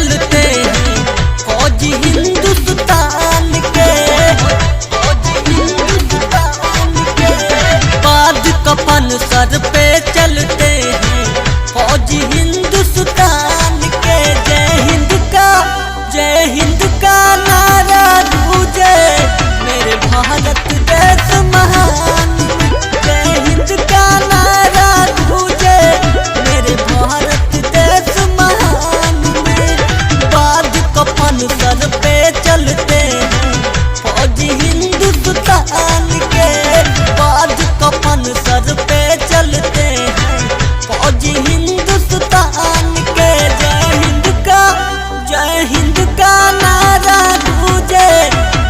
चलते हैं फौज हिंदुस्तान के। बाज कफन सर पे चलते हैं फौज हिंदुस्तान के। जय हिंद का नारा गूंजे मेरे भारत देश महान। जय हिंद का नारा गूंजे मेरे भारत देश महान में। बाज कफन सर पे चलते हैं फौज हिंदुस्तान के। बाज कफन सर पे चलते हैं फौज हिंदुस्तान के। जय हिंद का नारा गूंजे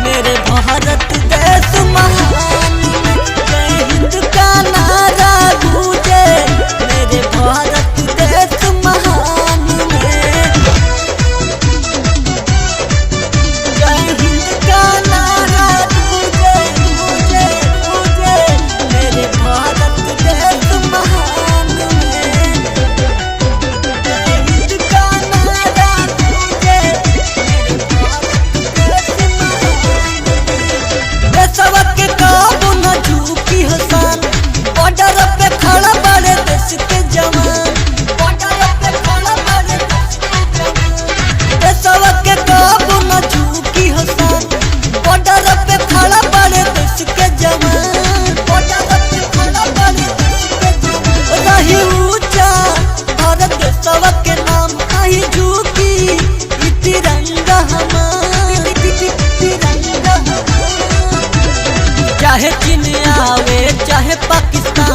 मेरे भारत देश महान। जय हिंद का नारा गूंजे मेरे भारत देश महान में। जय हिंद का नारा गूंजे गूंजे गूंजे मेरे भारत देश महान में। जय हिंद का नारा गूंजे मेरे भारत देश महान में। देशवा के काबू न झुकी हसान, बॉर्डर पे खड़ा बड़े देश के जवान। बॉर्डर पे खड़ा बड़े देश के जवान। देशवा के काबू न झुकी हसान, बॉर्डर पे खड़ा बड़े देश के जवान। बॉर्डर पे खड़ा बड़े देश के जवान। रही ऊंचा भारत देशवा के नाम, नहीं झुकी ई तिरंगा हमार। तिरंगा हमार। चाहे चीन आवे चाहे पाकिस्तान,